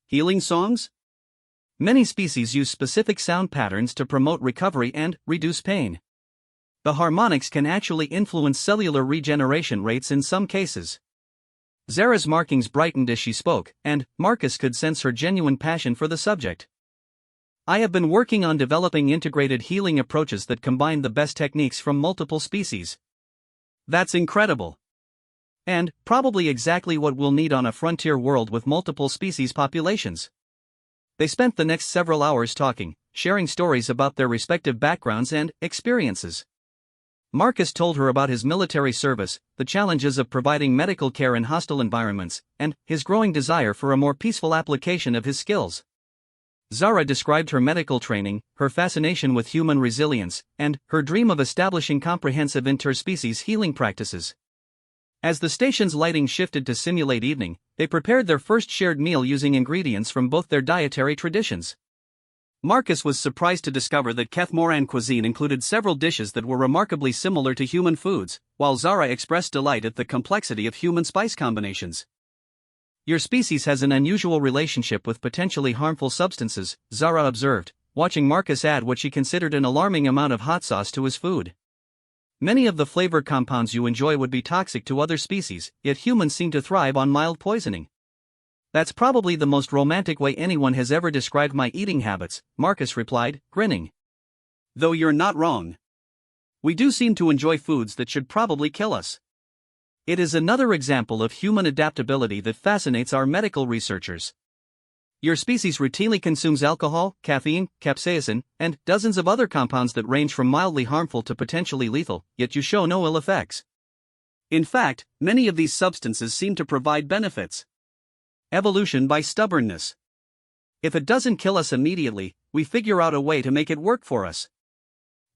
Healing songs? Many species use specific sound patterns to promote recovery and reduce pain. The harmonics can actually influence cellular regeneration rates in some cases. Zara's markings brightened as she spoke, and Marcus could sense her genuine passion for the subject. I have been working on developing integrated healing approaches that combine the best techniques from multiple species. That's incredible. And probably exactly what we'll need on a frontier world with multiple species populations. They spent the next several hours talking, sharing stories about their respective backgrounds and experiences. Marcus told her about his military service, the challenges of providing medical care in hostile environments, and his growing desire for a more peaceful application of his skills. Zara described her medical training, her fascination with human resilience, and her dream of establishing comprehensive interspecies healing practices. As the station's lighting shifted to simulate evening, they prepared their first shared meal using ingredients from both their dietary traditions. Marcus was surprised to discover that Kethmoran cuisine included several dishes that were remarkably similar to human foods, while Zara expressed delight at the complexity of human spice combinations. Your species has an unusual relationship with potentially harmful substances, Zara observed, watching Marcus add what she considered an alarming amount of hot sauce to his food. Many of the flavor compounds you enjoy would be toxic to other species, yet humans seem to thrive on mild poisoning. That's probably the most romantic way anyone has ever described my eating habits, Marcus replied, grinning. Though you're not wrong. We do seem to enjoy foods that should probably kill us. It is another example of human adaptability that fascinates our medical researchers. Your species routinely consumes alcohol, caffeine, capsaicin, and dozens of other compounds that range from mildly harmful to potentially lethal, yet you show no ill effects. In fact, many of these substances seem to provide benefits. Evolution by stubbornness. If it doesn't kill us immediately, we figure out a way to make it work for us.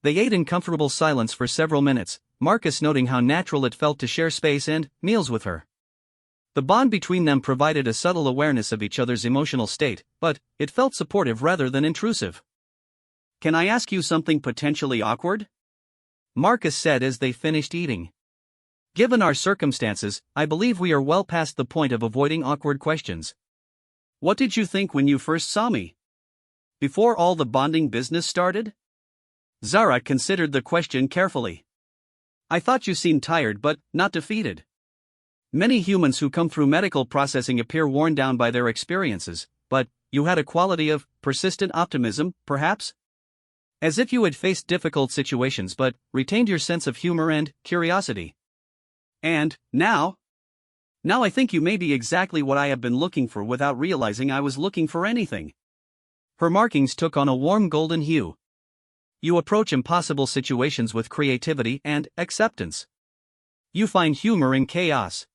They ate in comfortable silence for several minutes, Marcus noting how natural it felt to share space and meals with her. The bond between them provided a subtle awareness of each other's emotional state, but it felt supportive rather than intrusive. Can I ask you something potentially awkward? Marcus said as they finished eating. Given our circumstances, I believe we are well past the point of avoiding awkward questions. What did you think when you first saw me? Before all the bonding business started? Zara considered the question carefully. I thought you seemed tired but not defeated. Many humans who come through medical processing appear worn down by their experiences, but you had a quality of persistent optimism, perhaps? As if you had faced difficult situations but retained your sense of humor and curiosity. And now? Now I think you may be exactly what I have been looking for without realizing I was looking for anything. Her markings took on a warm golden hue. You approach impossible situations with creativity and acceptance. You find humor in chaos.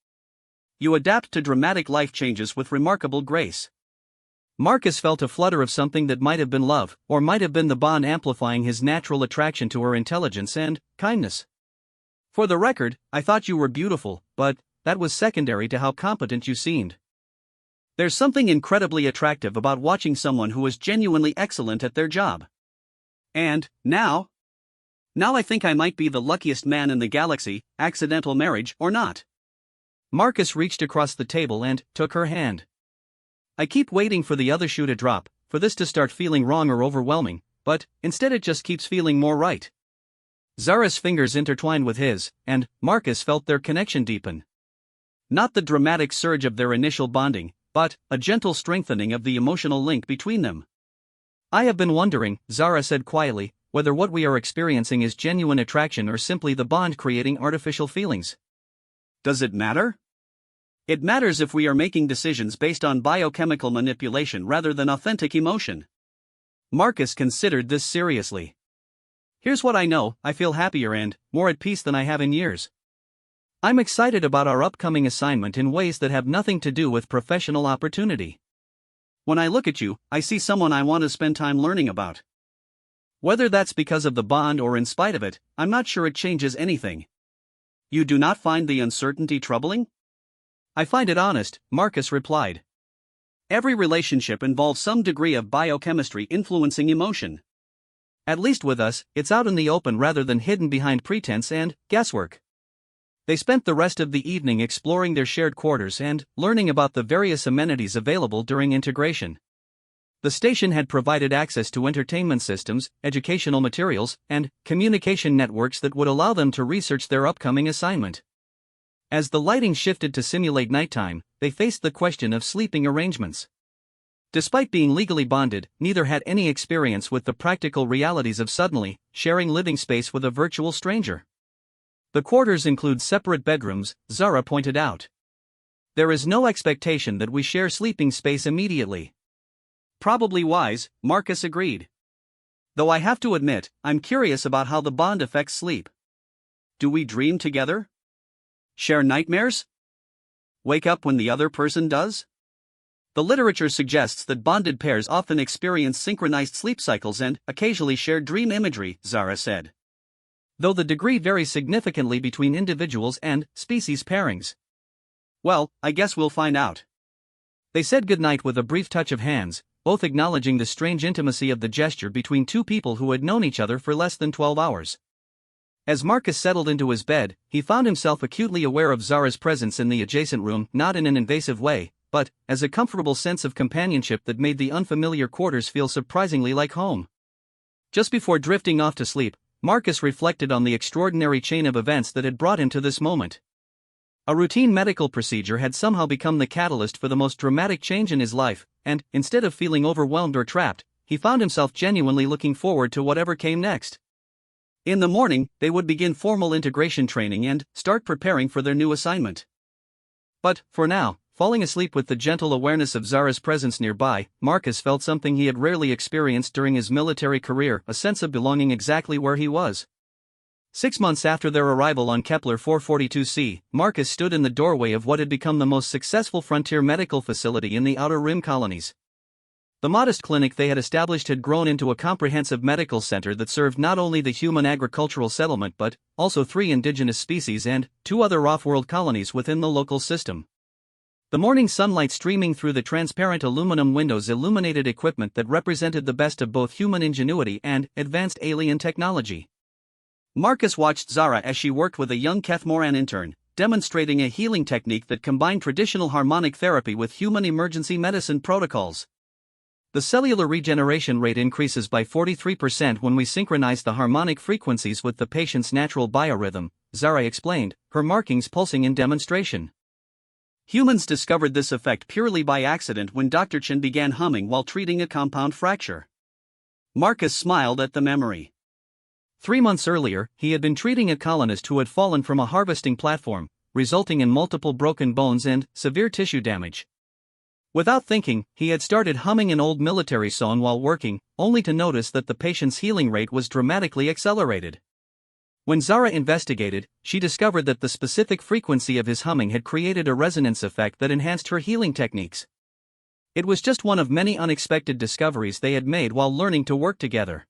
You adapt to dramatic life changes with remarkable grace. Marcus felt a flutter of something that might have been love, or might have been the bond amplifying his natural attraction to her intelligence and kindness. For the record, I thought you were beautiful, but that was secondary to how competent you seemed. There's something incredibly attractive about watching someone who is genuinely excellent at their job. And now I think I might be the luckiest man in the galaxy, accidental marriage or not. Marcus reached across the table and took her hand. I keep waiting for the other shoe to drop, for this to start feeling wrong or overwhelming, but instead it just keeps feeling more right. Zara's fingers intertwined with his, and Marcus felt their connection deepen. Not the dramatic surge of their initial bonding, but a gentle strengthening of the emotional link between them. I have been wondering, Zara said quietly, whether what we are experiencing is genuine attraction or simply the bond creating artificial feelings. Does it matter? It matters if we are making decisions based on biochemical manipulation rather than authentic emotion. Marcus considered this seriously. Here's what I know, I feel happier and more at peace than I have in years. I'm excited about our upcoming assignment in ways that have nothing to do with professional opportunity. When I look at you, I see someone I want to spend time learning about. Whether that's because of the bond or in spite of it, I'm not sure it changes anything. You do not find the uncertainty troubling? I find it honest, Marcus replied. Every relationship involves some degree of biochemistry influencing emotion. At least with us, it's out in the open rather than hidden behind pretense and guesswork. They spent the rest of the evening exploring their shared quarters and learning about the various amenities available during integration. The station had provided access to entertainment systems, educational materials, and communication networks that would allow them to research their upcoming assignment. As the lighting shifted to simulate nighttime, they faced the question of sleeping arrangements. Despite being legally bonded, neither had any experience with the practical realities of suddenly sharing living space with a virtual stranger. The quarters include separate bedrooms, Zara pointed out. There is no expectation that we share sleeping space immediately. Probably wise, Marcus agreed. Though I have to admit, I'm curious about how the bond affects sleep. Do we dream together? Share nightmares? Wake up when the other person does? The literature suggests that bonded pairs often experience synchronized sleep cycles and occasionally share dream imagery, Zara said. Though the degree varies significantly between individuals and species pairings. Well, I guess we'll find out. They said goodnight with a brief touch of hands, both acknowledging the strange intimacy of the gesture between two people who had known each other for less than 12 hours. As Marcus settled into his bed, he found himself acutely aware of Zara's presence in the adjacent room, not in an invasive way, but as a comfortable sense of companionship that made the unfamiliar quarters feel surprisingly like home. Just before drifting off to sleep, Marcus reflected on the extraordinary chain of events that had brought him to this moment. A routine medical procedure had somehow become the catalyst for the most dramatic change in his life, and, instead of feeling overwhelmed or trapped, he found himself genuinely looking forward to whatever came next. In the morning, they would begin formal integration training and start preparing for their new assignment. But, for now, falling asleep with the gentle awareness of Zara's presence nearby, Marcus felt something he had rarely experienced during his military career, a sense of belonging exactly where he was. 6 months after their arrival on Kepler 442c, Marcus stood in the doorway of what had become the most successful frontier medical facility in the Outer Rim colonies. The modest clinic they had established had grown into a comprehensive medical center that served not only the human agricultural settlement but also 3 indigenous species and 2 other off-world colonies within the local system. The morning sunlight streaming through the transparent aluminum windows illuminated equipment that represented the best of both human ingenuity and advanced alien technology. Marcus watched Zara as she worked with a young Kethmoran intern, demonstrating a healing technique that combined traditional harmonic therapy with human emergency medicine protocols. The cellular regeneration rate increases by 43% when we synchronize the harmonic frequencies with the patient's natural biorhythm, Zara explained, her markings pulsing in demonstration. Humans discovered this effect purely by accident when Dr. Chen began humming while treating a compound fracture. Marcus smiled at the memory. 3 months earlier, he had been treating a colonist who had fallen from a harvesting platform, resulting in multiple broken bones and severe tissue damage. Without thinking, he had started humming an old military song while working, only to notice that the patient's healing rate was dramatically accelerated. When Zara investigated, she discovered that the specific frequency of his humming had created a resonance effect that enhanced her healing techniques. It was just one of many unexpected discoveries they had made while learning to work together.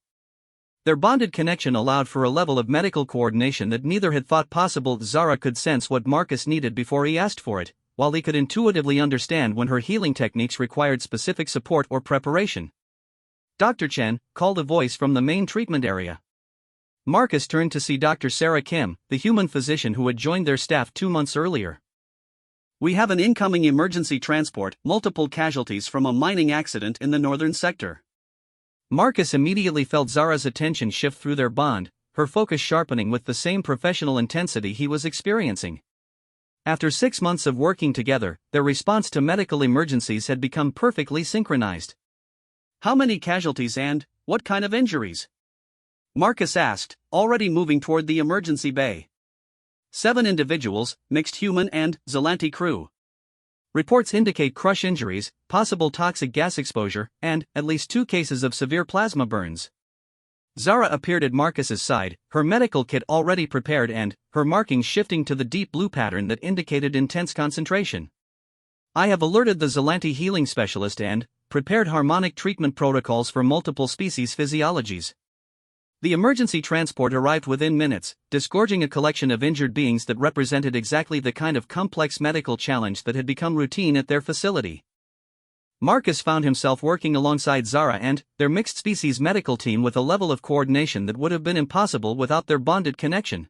Their bonded connection allowed for a level of medical coordination that neither had thought possible. Zara could sense what Marcus needed before he asked for it, while he could intuitively understand when her healing techniques required specific support or preparation. "Dr. Chen," called a voice from the main treatment area. Marcus turned to see Dr. Sarah Kim, the human physician who had joined their staff 2 months earlier. "We have an incoming emergency transport, multiple casualties from a mining accident in the northern sector." Marcus immediately felt Zara's attention shift through their bond, her focus sharpening with the same professional intensity he was experiencing. After 6 months of working together, their response to medical emergencies had become perfectly synchronized. "How many casualties and what kind of injuries?" Marcus asked, already moving toward the emergency bay. 7 individuals, mixed human and Zelanti crew. Reports indicate crush injuries, possible toxic gas exposure, and at least 2 cases of severe plasma burns. Zara appeared at Marcus's side, her medical kit already prepared and her markings shifting to the deep blue pattern that indicated intense concentration. "I have alerted the Zelanti healing specialist and prepared harmonic treatment protocols for multiple species physiologies. The emergency transport arrived within minutes, disgorging a collection of injured beings that represented exactly the kind of complex medical challenge that had become routine at their facility. Marcus found himself working alongside Zara and their mixed-species medical team with a level of coordination that would have been impossible without their bonded connection.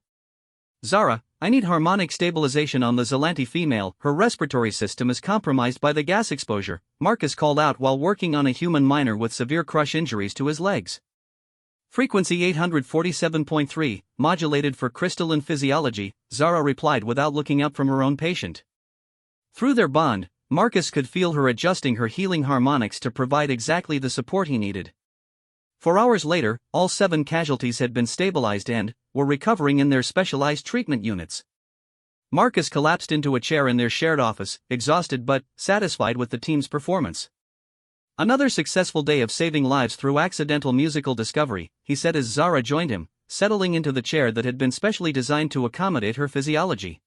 "Zara, I need harmonic stabilization on the Zelanti female, her respiratory system is compromised by the gas exposure," Marcus called out while working on a human miner with severe crush injuries to his legs. "Frequency 847.3, modulated for crystalline physiology," Zara replied without looking up from her own patient. Through their bond, Marcus could feel her adjusting her healing harmonics to provide exactly the support he needed. 4 hours later, all 7 casualties had been stabilized and were recovering in their specialized treatment units. Marcus collapsed into a chair in their shared office, exhausted but satisfied with the team's performance. "Another successful day of saving lives through accidental musical discovery," he said as Zara joined him, settling into the chair that had been specially designed to accommodate her physiology.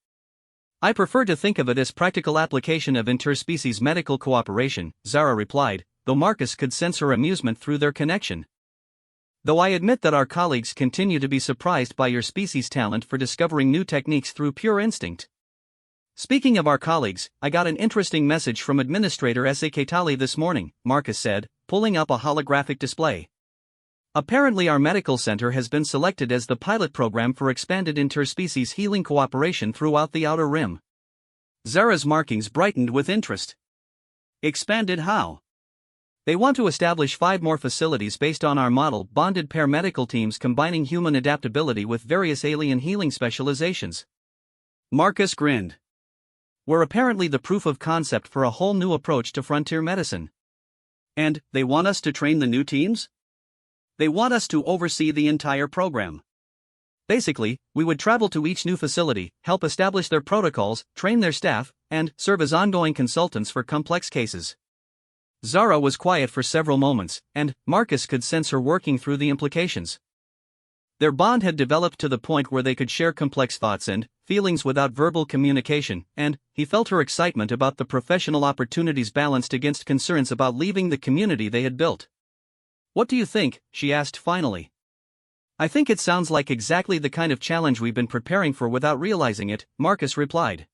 "I prefer to think of it as practical application of interspecies medical cooperation," Zara replied, though Marcus could sense her amusement through their connection. "Though I admit that our colleagues continue to be surprised by your species' talent for discovering new techniques through pure instinct. Speaking of our colleagues, I got an interesting message from Administrator S.A. Ketali this morning," Marcus said, pulling up a holographic display. "Apparently our medical center has been selected as the pilot program for expanded interspecies healing cooperation throughout the Outer Rim." Zara's markings brightened with interest. "Expanded how?" "They want to establish 5 more facilities based on our model, bonded pair medical teams combining human adaptability with various alien healing specializations." Marcus grinned. "We're apparently the proof of concept for a whole new approach to frontier medicine." "And they want us to train the new teams?" "They want us to oversee the entire program. Basically, we would travel to each new facility, help establish their protocols, train their staff, and serve as ongoing consultants for complex cases." Zara was quiet for several moments, and Marcus could sense her working through the implications. Their bond had developed to the point where they could share complex thoughts and feelings without verbal communication, and he felt her excitement about the professional opportunities balanced against concerns about leaving the community they had built. "What do you think?" she asked finally. "I think it sounds like exactly the kind of challenge we've been preparing for without realizing it," Marcus replied.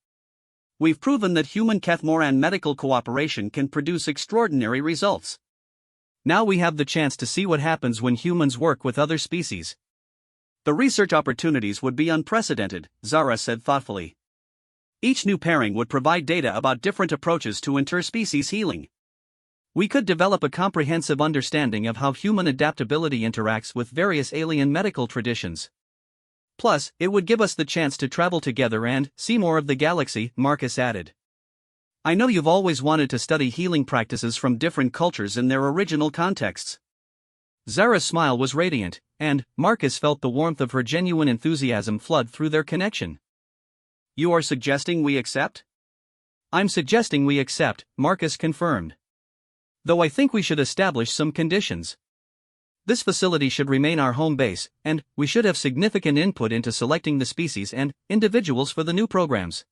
"We've proven that human Kethmoran medical cooperation can produce extraordinary results. Now we have the chance to see what happens when humans work with other species. The research opportunities would be unprecedented," Zara said thoughtfully. "Each new pairing would provide data about different approaches to interspecies healing. We could develop a comprehensive understanding of how human adaptability interacts with various alien medical traditions. Plus, it would give us the chance to travel together and see more of the galaxy," Marcus added. "I know you've always wanted to study healing practices from different cultures in their original contexts." Zara's smile was radiant, and Marcus felt the warmth of her genuine enthusiasm flood through their connection. "You are suggesting we accept?" "I'm suggesting we accept," Marcus confirmed. "Though I think we should establish some conditions. This facility should remain our home base, and we should have significant input into selecting the species and individuals for the new programs."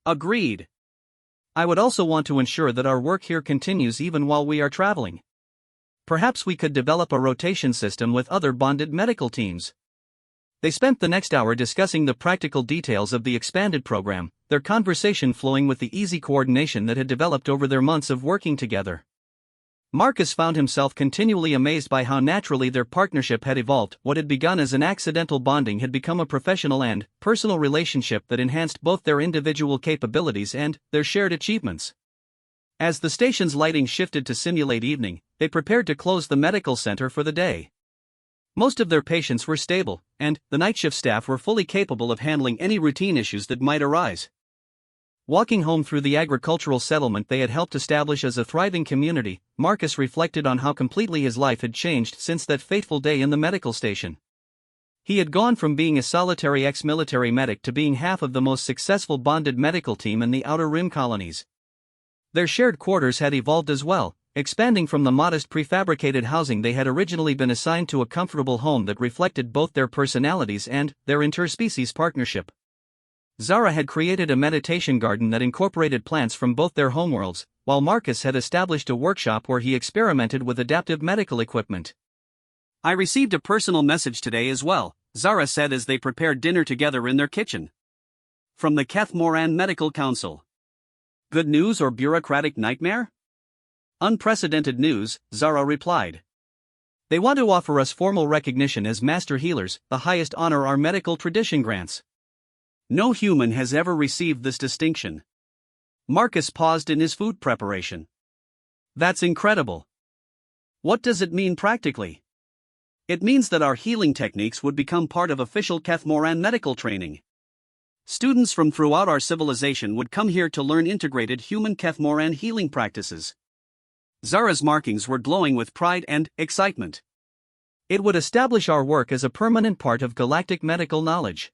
"Agreed. I would also want to ensure that our work here continues even while we are traveling. Perhaps we could develop a rotation system with other bonded medical teams." They spent the next hour discussing the practical details of the expanded program, their conversation flowing with the easy coordination that had developed over their months of working together. Marcus found himself continually amazed by how naturally their partnership had evolved. What had begun as an accidental bonding had become a professional and personal relationship that enhanced both their individual capabilities and their shared achievements. As the station's lighting shifted to simulate evening, they prepared to close the medical center for the day. Most of their patients were stable, and the night shift staff were fully capable of handling any routine issues that might arise. Walking home through the agricultural settlement they had helped establish as a thriving community, Marcus reflected on how completely his life had changed since that fateful day in the medical station. He had gone from being a solitary ex-military medic to being half of the most successful bonded medical team in the Outer Rim colonies. Their shared quarters had evolved as well, expanding from the modest prefabricated housing they had originally been assigned to a comfortable home that reflected both their personalities and their interspecies partnership. Zara had created a meditation garden that incorporated plants from both their homeworlds, while Marcus had established a workshop where he experimented with adaptive medical equipment. I received a personal message today as well, Zara said as they prepared dinner together in their kitchen. From the Keth Medical Council. Good news or bureaucratic nightmare? Unprecedented news, Zara replied. They want to offer us formal recognition as Master Healers, the highest honor our medical tradition grants. No human has ever received this distinction. Marcus paused in his food preparation. That's incredible. What does it mean practically? It means that our healing techniques would become part of official Keth medical training. Students from throughout our civilization would come here to learn integrated human Keth healing practices. Zara's markings were glowing with pride and excitement. It would establish our work as a permanent part of galactic medical knowledge.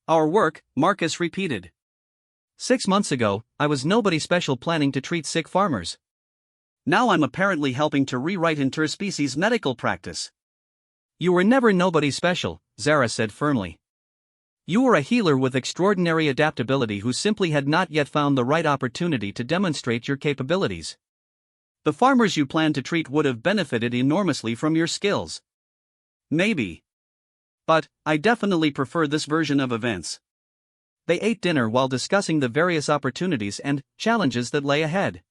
Our work, Marcus repeated. 6 months ago, I was nobody special planning to treat sick farmers. Now I'm apparently helping to rewrite interspecies medical practice. You were never nobody special, Zara said firmly. You were a healer with extraordinary adaptability who simply had not yet found the right opportunity to demonstrate your capabilities. The farmers you planned to treat would have benefited enormously from your skills. Maybe. But, I definitely prefer this version of events. They ate dinner while discussing the various opportunities and challenges that lay ahead.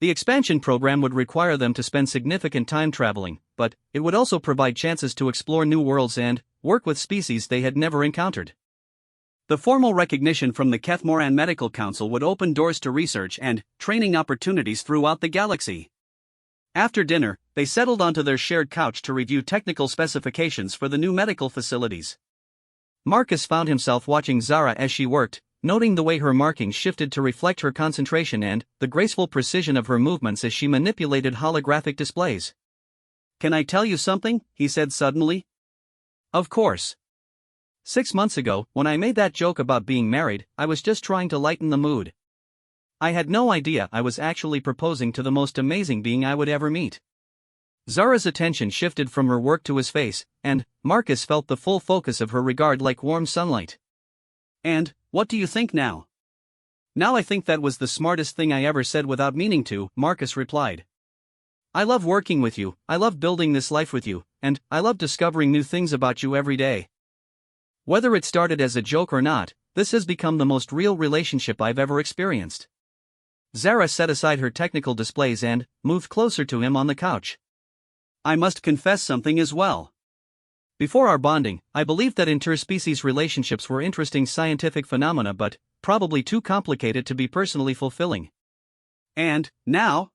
The expansion program would require them to spend significant time traveling, but it would also provide chances to explore new worlds and work with species they had never encountered. The formal recognition from the Keth Medical Council would open doors to research and training opportunities throughout the galaxy. After dinner, they settled onto their shared couch to review technical specifications for the new medical facilities. Marcus found himself watching Zara as she worked, noting the way her markings shifted to reflect her concentration and the graceful precision of her movements as she manipulated holographic displays. "Can I tell you something?" he said suddenly. "Of course. 6 months ago, when I made that joke about being married, I was just trying to lighten the mood. I had no idea I was actually proposing to the most amazing being I would ever meet." Zara's attention shifted from her work to his face, and Marcus felt the full focus of her regard like warm sunlight. "And, what do you think now?" "Now I think that was the smartest thing I ever said without meaning to," Marcus replied. "I love working with you, I love building this life with you, and I love discovering new things about you every day. Whether it started as a joke or not, this has become the most real relationship I've ever experienced." Zara set aside her technical displays and moved closer to him on the couch. "I must confess something as well. Before our bonding, I believed that interspecies relationships were interesting scientific phenomena but probably too complicated to be personally fulfilling. And, now?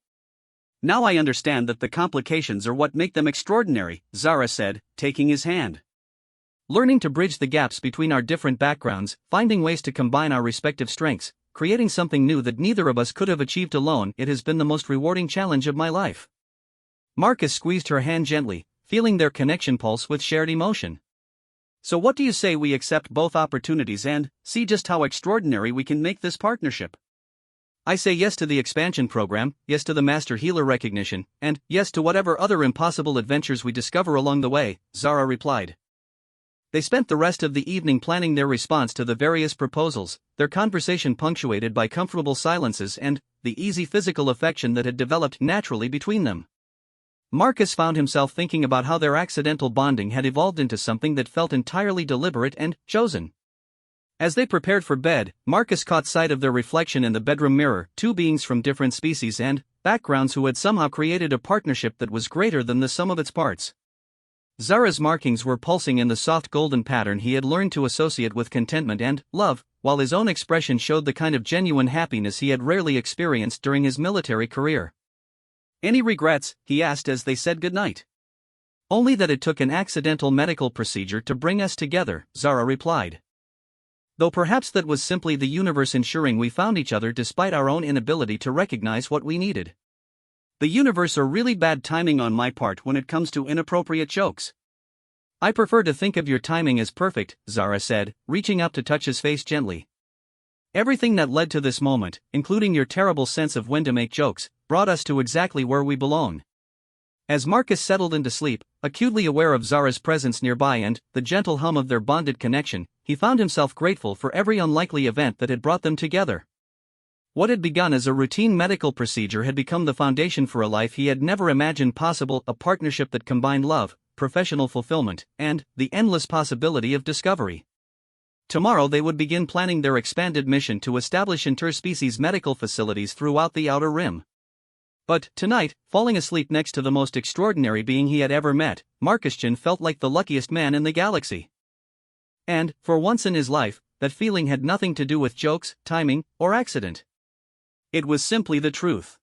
Now I understand that the complications are what make them extraordinary," Zara said, taking his hand. Learning to bridge the gaps between our different backgrounds, finding ways to combine our respective strengths, creating something new that neither of us could have achieved alone, it has been the most rewarding challenge of my life. Marcus squeezed her hand gently, feeling their connection pulse with shared emotion. "So what do you say we accept both opportunities and see just how extraordinary we can make this partnership?" "I say yes to the expansion program, yes to the Master Healer recognition, and yes to whatever other impossible adventures we discover along the way," Zara replied. They spent the rest of the evening planning their response to the various proposals, their conversation punctuated by comfortable silences and the easy physical affection that had developed naturally between them. Marcus found himself thinking about how their accidental bonding had evolved into something that felt entirely deliberate and chosen. As they prepared for bed, Marcus caught sight of their reflection in the bedroom mirror, two beings from different species and backgrounds who had somehow created a partnership that was greater than the sum of its parts. Zara's markings were pulsing in the soft golden pattern he had learned to associate with contentment and love, while his own expression showed the kind of genuine happiness he had rarely experienced during his military career. "Any regrets?" he asked as they said goodnight. "Only that it took an accidental medical procedure to bring us together," Zara replied. "Though perhaps that was simply the universe ensuring we found each other despite our own inability to recognize what we needed." "The universe or really bad timing on my part when it comes to inappropriate jokes?" "I prefer to think of your timing as perfect," Zara said, reaching up to touch his face gently. "Everything that led to this moment, including your terrible sense of when to make jokes, brought us to exactly where we belong." As Marcus settled into sleep, acutely aware of Zara's presence nearby and the gentle hum of their bonded connection, he found himself grateful for every unlikely event that had brought them together. What had begun as a routine medical procedure had become the foundation for a life he had never imagined possible, a partnership that combined love, professional fulfillment, and the endless possibility of discovery. Tomorrow they would begin planning their expanded mission to establish interspecies medical facilities throughout the Outer Rim. But, tonight, falling asleep next to the most extraordinary being he had ever met, Markuschin felt like the luckiest man in the galaxy. And, for once in his life, that feeling had nothing to do with jokes, timing, or accident. It was simply the truth.